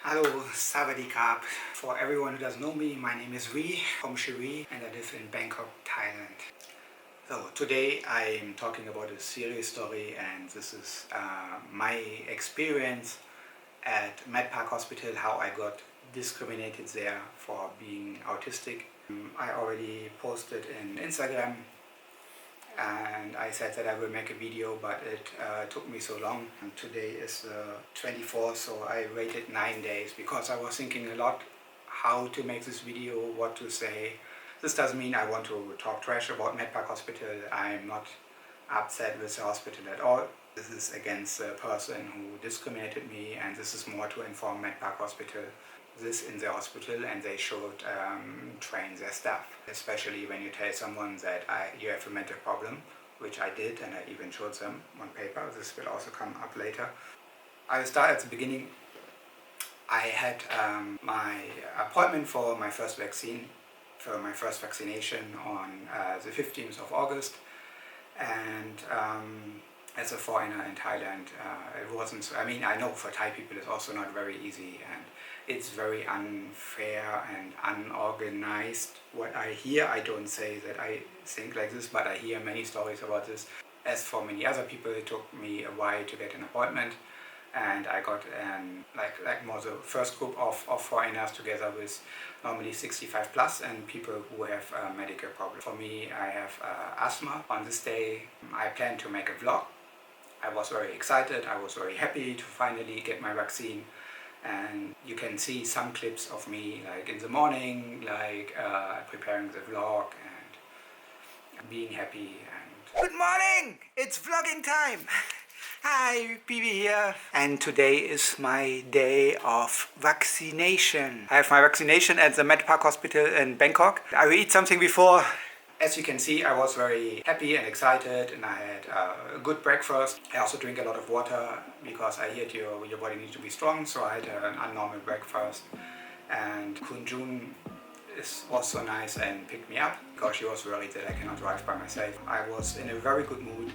Hello, Savadi Krab. For everyone who doesn't know me, my name is Wee from PeeWee and I live in Bangkok, Thailand. So today I'm talking about a serious story, and this is my experience at Medpark Hospital, how I got discriminated there for being autistic. I already posted in Instagram and I said that I will make a video, but it took me so long. And today is the 24th, so I waited 9 days because I was thinking a lot how to make this video, what to say. This doesn't mean I want to talk trash about Medpark Hospital. I'm not upset with the hospital at all. This is against the person who discriminated me, and this is more to inform Medpark Hospital this in the hospital, and they should train their staff, especially when you tell someone that you have a mental problem, which I did, and I even showed them on paper. This will also come up later. I'll start at the beginning. I had my appointment for my first vaccination on the 15th of August, and as a foreigner in Thailand, it wasn't, I know for Thai people it's also not very easy, and it's very unfair and unorganized. What I hear, I don't say that I think like this, but I hear many stories about this. As for many other people, it took me a while to get an appointment, and I got like more the first group of foreigners together with normally 65 plus and people who have medical problems. For me, I have asthma. On this day, I planned to make a vlog. I was very excited, I was very happy to finally get my vaccine, and you can see some clips of me like in the morning, like preparing the vlog and being happy. And good morning! It's vlogging time! Hi, PeeWee here, and today is my day of vaccination. I have my vaccination at the Medpark Hospital in Bangkok. I will eat something before. As you can see, I was very happy and excited, and I had a good breakfast. I also drink a lot of water because I hear your body needs to be strong, so I had an abnormal breakfast. And Kunjun was so nice and picked me up because she was worried that I cannot drive by myself. I was in a very good mood,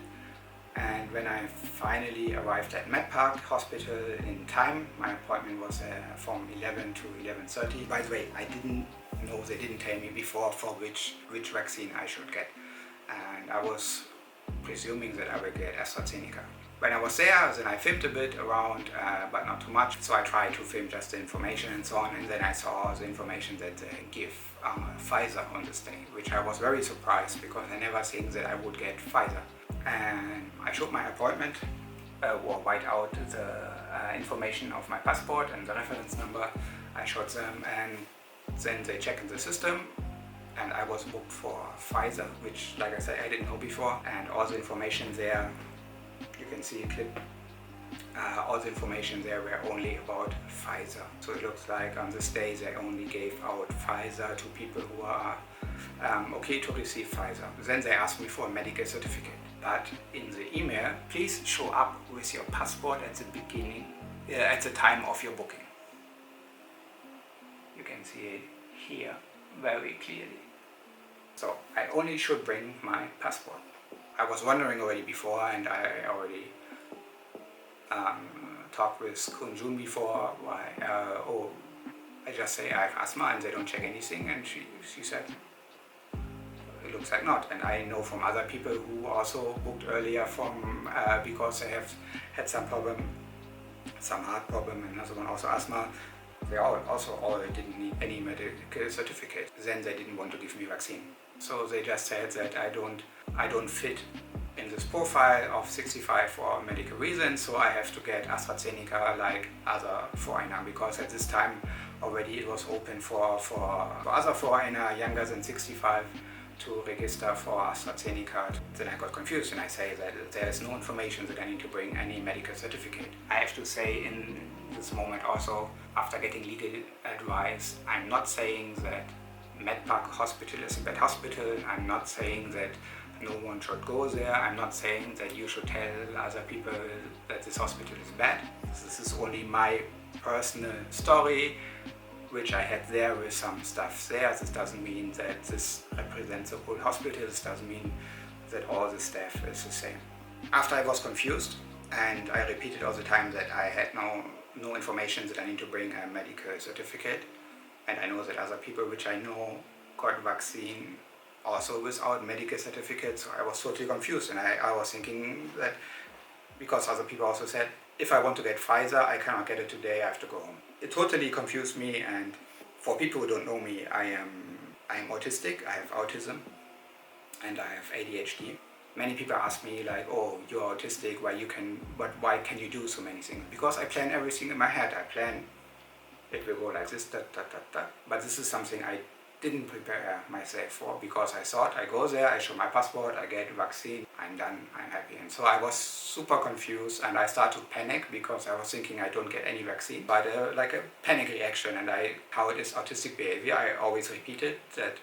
and when I finally arrived at Medpark Hospital in time, my appointment was from 11 to 11:30. By the way, I didn't know, they didn't tell me before for which vaccine I should get, and I was presuming that I would get AstraZeneca. When I was there, then I filmed a bit around, but not too much, so I tried to film just the information and so on, and then I saw the information that they give Pfizer on this day, which I was very surprised because I never think that I would get Pfizer. And I showed my appointment, or write out the information of my passport and the reference number. I showed them, and then they check in the system, and I was booked for Pfizer, which, like I said, I didn't know before. And all the information there, you can see a clip, all the information there were only about Pfizer. So it looks like on this day they only gave out Pfizer to people who are okay to receive Pfizer. Then they asked me for a medical certificate. But in the email, please show up with your passport at the beginning, at the time of your booking. You can see it here very clearly. So I only should bring my passport. I was wondering already before, and I already talked with Kunjun before, why, I just say I have asthma and they don't check anything, and she said, it looks like not. And I know from other people who also booked earlier from because they have had some problem, some heart problem, and another one also asthma. They all didn't need any medical certificate. Then they didn't want to give me vaccine. So they just said that I don't fit in this profile of 65 for medical reasons, so I have to get AstraZeneca like other foreigner, because at this time already it was open for other foreigner younger than 65 to register for AstraZeneca. Then I got confused and I say that there is no information that I need to bring any medical certificate. I have to say in this moment also, after getting legal advice, I'm not saying that Medpark Hospital is a bad hospital. I'm not saying that no one should go there. I'm not saying that you should tell other people that this hospital is bad. This is only my personal story, which I had there with some stuff there. This doesn't mean that this represents the whole hospital. This doesn't mean that all the staff is the same. After I was confused, and I repeated all the time that I had no no information that I need to bring a medical certificate, and I know that other people which I know got vaccine also without medical certificate, so I was totally confused, and I was thinking that because other people also said, if I want to get Pfizer, I cannot get it today, I have to go home. It totally confused me, and for people who don't know me, I am autistic, I have autism, and I have ADHD. Many people ask me like, oh, you're autistic, why can you do so many things? Because I plan everything in my head. I plan it will go like this, but this is something I didn't prepare myself for, because I thought I go there, I show my passport, I get vaccine, I'm done, I'm happy. And so I was super confused, and I started to panic because I was thinking I don't get any vaccine. But like a panic reaction, and how it is autistic behavior, I always repeated that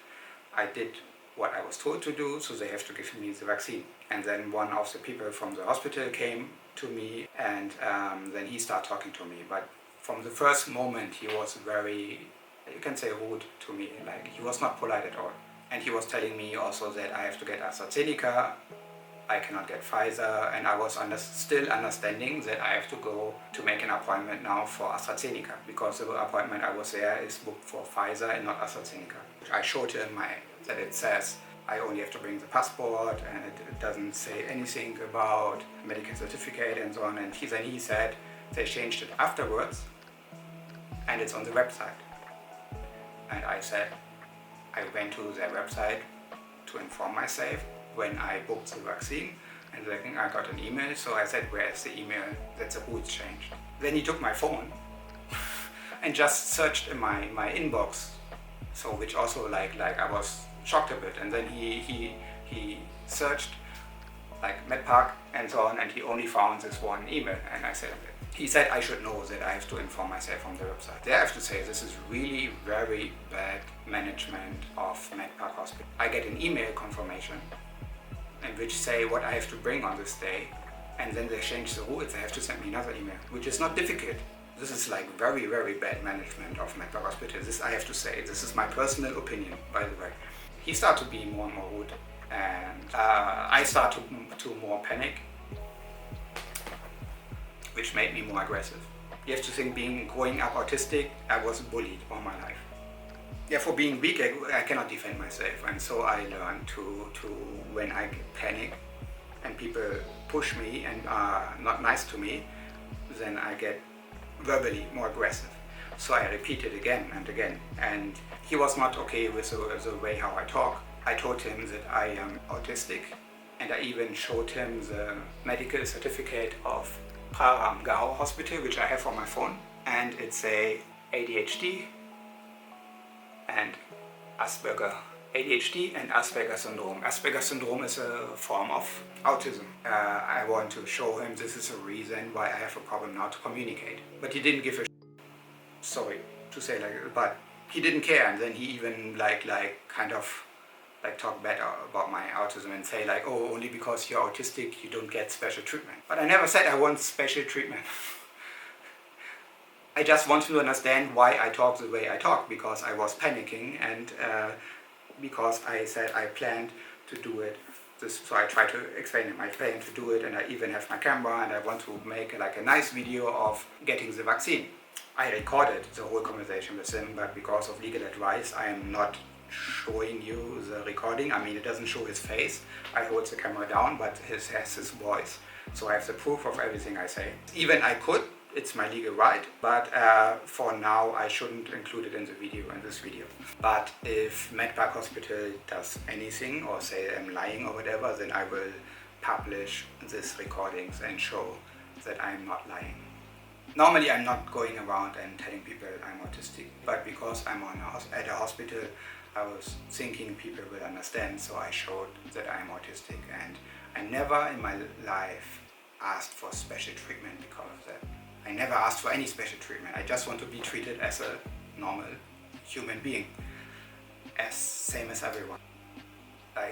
I did what I was told to do, so they have to give me the vaccine. And then one of the people from the hospital came to me, and then he started talking to me. But from the first moment he was very, you can say, rude to me. Like, he was not polite at all. And he was telling me also that I have to get AstraZeneca, I cannot get Pfizer, and I was still understanding that I have to go to make an appointment now for AstraZeneca, because the appointment I was there is booked for Pfizer and not AstraZeneca. I showed him that it says I only have to bring the passport, and it doesn't say anything about medical certificate and so on. And then he said they changed it afterwards, and it's on the website. And I said I went to their website to inform myself when I booked the vaccine, and then I got an email, so I said, where's the email that the rules changed? Then he took my phone and just searched in my inbox, so which also like I was shocked a bit. And then he searched like MedPark and so on, and he only found this one email. And I said, he said I should know that I have to inform myself on the website. There I have to say, this is really very bad management of MedPark Hospital. I get an email confirmation in which say what I have to bring on this day, and then they change the rules. They have to send me another email, which is not difficult. This is like very, very bad management of MedPark Hospital. This I have to say. This is my personal opinion, by the way. He started to be more and more rude, and I started to more panic, which made me more aggressive. You have to think, growing up autistic, I was bullied all my life. Yeah, for being weak, I cannot defend myself, and so I learned to when I panic and people push me and are not nice to me, then I get verbally more aggressive. So I repeated again and again, and he was not okay with the way how I talk. I told him that I am autistic, and I even showed him the medical certificate of Paramgao Hospital, which I have on my phone, and it's a ADHD and ADHD and Asperger syndrome. Asperger syndrome is a form of autism. I want to show him this is a reason why I have a problem now to communicate. But he didn't give a sorry to say like, but he didn't care. And then he even kind of talk bad about my autism and say like, oh, only because you're autistic you don't get special treatment. But I never said I want special treatment. I just want to understand why I talk the way I talk, because I was panicking, and because I said I planned to do it. So I tried to explain him I planned to do it, and I even have my camera, and I want to make a nice video of getting the vaccine. I recorded the whole conversation with him, but because of legal advice I am not showing you the recording. I mean, it doesn't show his face. I hold the camera down, but it has his voice. So I have the proof of everything I say. Even I could, it's my legal right, but for now I shouldn't include it in this video. But if MedPark Hospital does anything or say I'm lying or whatever, then I will publish these recordings and show that I'm not lying. Normally I'm not going around and telling people I'm autistic, but because I'm at a hospital, I was thinking people will understand, so I showed that I'm autistic, and I never in my life asked for special treatment because of that. I never asked for any special treatment. I just want to be treated as a normal human being, same as everyone.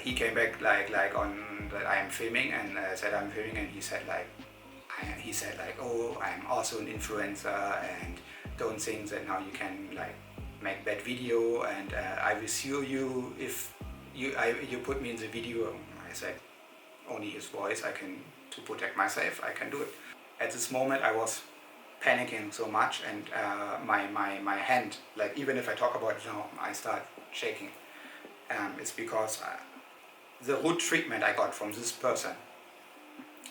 He came back on that I am filming, and I said I'm filming, and he said oh, I'm also an influencer, and don't think that now you can make bad video, and I will sue you if you put me in the video. I said only his voice, to protect myself I can do it. At this moment I was panicking so much, and my hand, like even if I talk about it now, I start shaking. It's because the root treatment I got from this person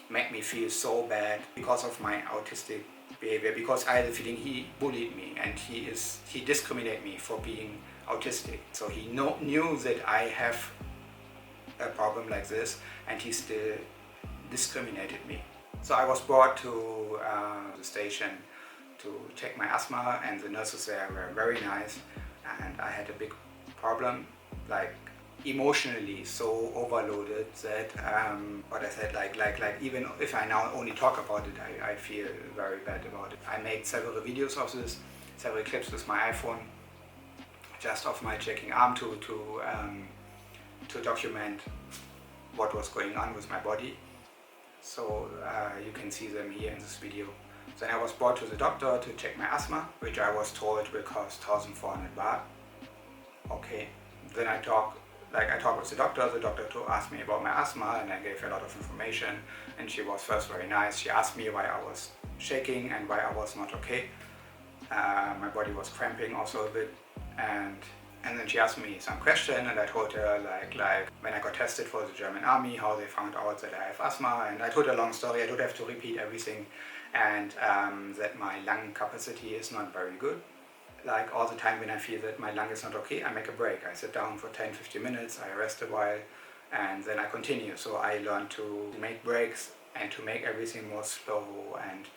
made me feel so bad because of my autistic behavior, because I had the feeling he bullied me and he discriminated me for being autistic. So he knew that I have a problem like this, and he still discriminated me. So I was brought to the station to check my asthma, and the nurses there were very nice, and I had a big problem, like emotionally so overloaded that what I said, like even if I now only talk about it, I feel very bad about it. I made several videos of this, several clips with my iPhone, just of my checking arm to document what was going on with my body. So you can see them here in this video. Then I was brought to the doctor to check my asthma, which I was told will cost 1,400 baht. Okay, then I talked with the doctor asked me about my asthma, and I gave a lot of information, and she was first very nice. She asked me why I was shaking and why I was not okay. My body was cramping also a bit, and then she asked me some question, and I told her like when I got tested for the German army, how they found out that I have asthma, and I told her a long story. I don't have to repeat everything, and that my lung capacity is not very good. Like all the time when I feel that my lung is not okay, I make a break. I sit down for 10-15 minutes, I rest a while, and then I continue. So I learned to make breaks and to make everything more slow, and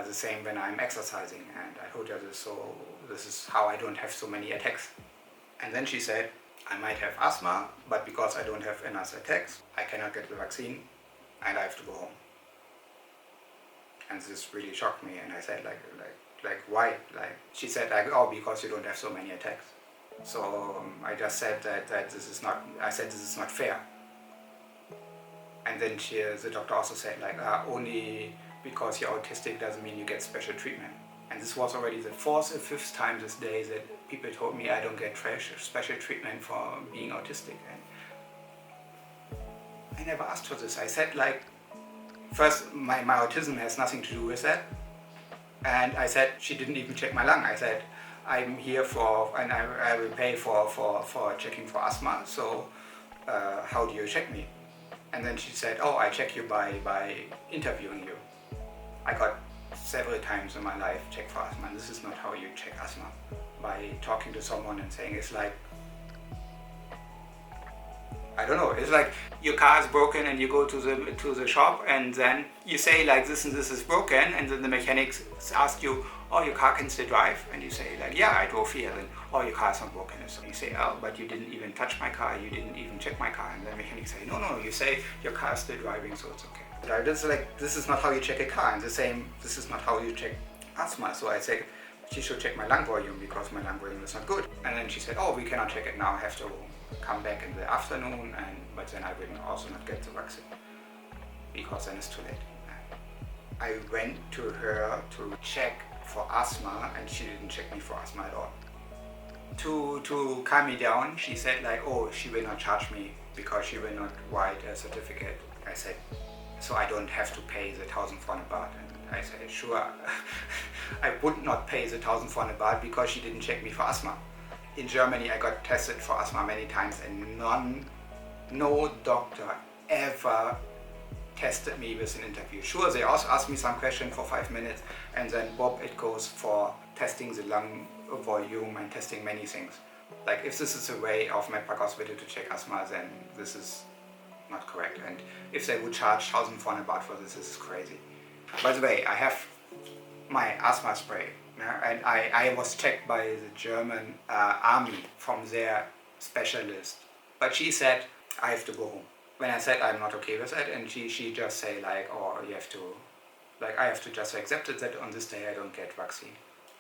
the same when I'm exercising. And I told her this, so this is how I don't have so many attacks. And then she said, I might have asthma, but because I don't have enough attacks, I cannot get the vaccine, and I have to go home. And this really shocked me, and I said like why? Like she said like, oh, because you don't have so many attacks. So I just said that this is not. I said this is not fair. And then the doctor also said like, only because you're autistic doesn't mean you get special treatment. And this was already the 4th or 5th time this day that people told me I don't get special treatment for being autistic. And I never asked for this. I said like, first, my autism has nothing to do with that. And I said, she didn't even check my lung. I said, I'm here and I will pay for checking for asthma, so how do you check me? And then she said, oh, I check you by interviewing you. I got several times in my life checked for asthma, and this is not how you check asthma. By talking to someone and saying, it's like, I don't know, it's like your car is broken and you go to the shop, and then you say like this and this is broken, and then the mechanics ask you, oh, your car can still drive? And you say like, yeah, I drove here. Then, oh, your car is not broken. So you say, oh, but you didn't even touch my car, you didn't even check my car. And the mechanics say, no, you say your car is still driving, so it's okay. But this is not how you check a car, and the same, this is not how you check asthma. So I said, she should check my lung volume because my lung volume is not good. And then she said, oh, we cannot check it now, I have to come back in the afternoon, but then I will also not get the vaccine because then it's too late. I went to her to check for asthma, and she didn't check me for asthma at all. To calm me down, she said like, oh, she will not charge me because she will not write a certificate. I said, so I don't have to pay the 1,400 baht. And I said, sure, I would not pay the 1,400 baht because she didn't check me for asthma. In Germany, I got tested for asthma many times, and no doctor ever tested me with an interview. Sure, they also asked me some question for 5 minutes, and then it goes for testing the lung volume and testing many things. Like if this is a way of Medpark Hospital to check asthma, then this is not correct. And if they would charge 1,400 baht for this is crazy. By the way, I have my asthma spray. And I was checked by the German army from their specialist. But she said, I have to go home. When I said I'm not okay with it, and she just say like, oh, you have to, like I have to just accept it that on this day I don't get vaccine.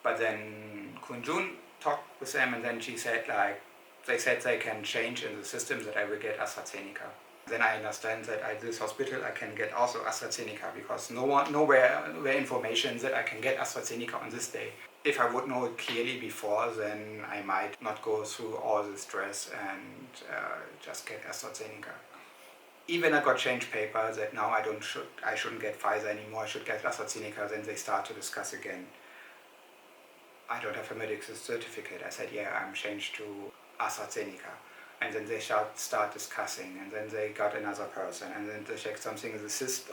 But then Kun Jun talked with them, and then she said like, they said they can change in the system that I will get AstraZeneca. Then I understand that at this hospital I can get also AstraZeneca because nowhere information that I can get AstraZeneca on this day. If I would know it clearly before, then I might not go through all the stress and just get AstraZeneca. even I got changed paper that now I shouldn't get Pfizer anymore, I should get AstraZeneca. Then they start to discuss again. I don't have a medical certificate. I said, yeah, I'm changed to AstraZeneca. And then they start discussing, and then they got another person, and then they check something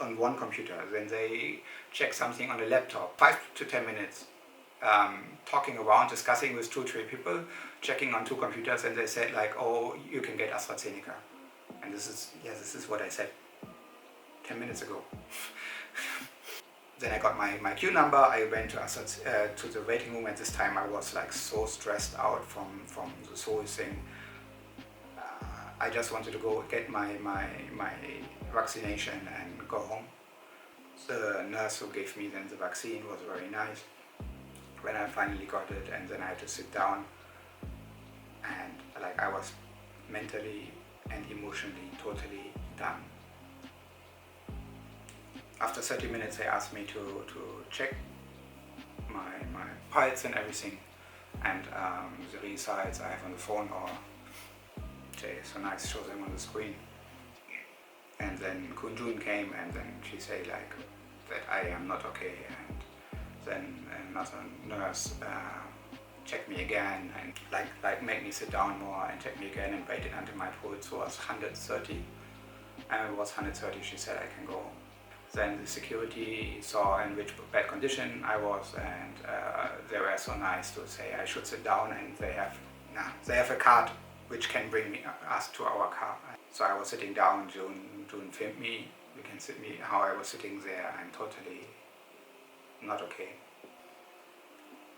on one computer, then they check something on a laptop. 5 to 10 minutes talking around, discussing with 2-3 people, checking on 2 computers, and they said like, oh, you can get AstraZeneca. And this is what I said 10 minutes ago. Then I got my queue number. I went to the waiting room. At this time I was like so stressed out from this whole thing. I just wanted to go get my vaccination and go home. The nurse who gave me then the vaccine was very nice when I finally got it, and then I had to sit down, and like I was mentally and emotionally totally done. After 30 minutes they asked me to check my pulse and everything, and the results I have on the phone, or so nice, show them on the screen. And then Kunjun came, and then she said like that I am not okay, and then another nurse checked me again and like made me sit down more and checked me again and waited until my pulse was 130. And it was 130, she said I can go. Then the security saw in which bad condition I was, and they were so nice to say I should sit down, and they have a card which can bring us to our car. So I was sitting down. June filmed me. You can see me how I was sitting there. I'm totally not okay.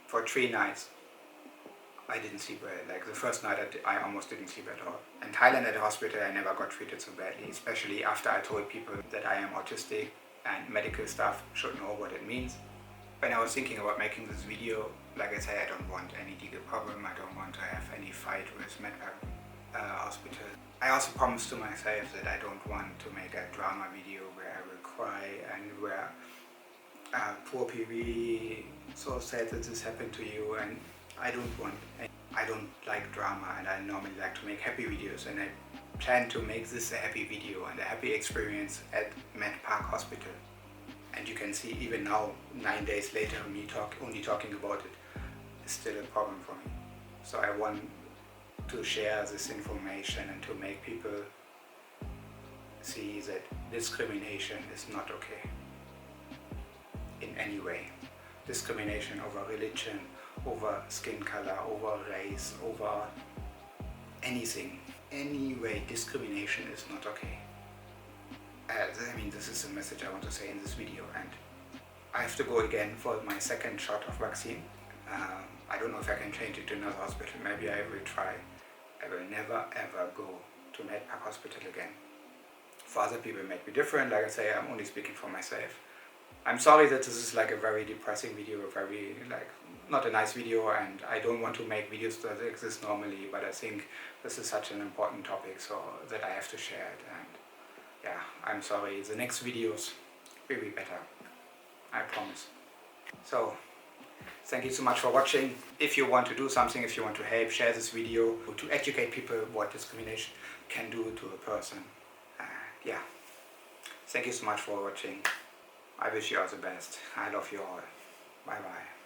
For 3 nights I didn't sleep well. Like the first night I almost didn't sleep at all. In Thailand at the hospital I never got treated so badly, especially after I told people that I am autistic and medical staff should know what it means. When I was thinking about making this video, like I said, I don't want any legal problem, I don't want to have any fight with MedPac hospital. I also promised to myself that I don't want to make a drama video where I will cry and where poor PeeWee, so sad that this happened to you, and I don't like drama, and I normally like to make happy videos, and I plan to make this a happy video and a happy experience at MedPac Hospital. And you can see even now, 9 days later, me only talking about it is still a problem for me. So I want to share this information and to make people see that discrimination is not okay in any way. Discrimination over religion, over skin color, over race, over anything. Any way, discrimination is not okay. I mean, this is the message I want to say in this video, and I have to go again for my second shot of vaccine. I don't know if I can change it to another hospital. Maybe I will try. I will never ever go to MedPac Hospital again. For other people it might be different. Like I say, I'm only speaking for myself. I'm sorry that this is like a very depressing video, a very not a nice video, and I don't want to make videos that exist normally, but I think this is such an important topic so that I have to share it. And yeah, I'm sorry, the next videos will be better, I promise. So thank you so much for watching. If you want to do something, if you want to help, share this video to educate people what discrimination can do to a person. Yeah, thank you so much for watching. I wish you all the best. I love you all. Bye bye.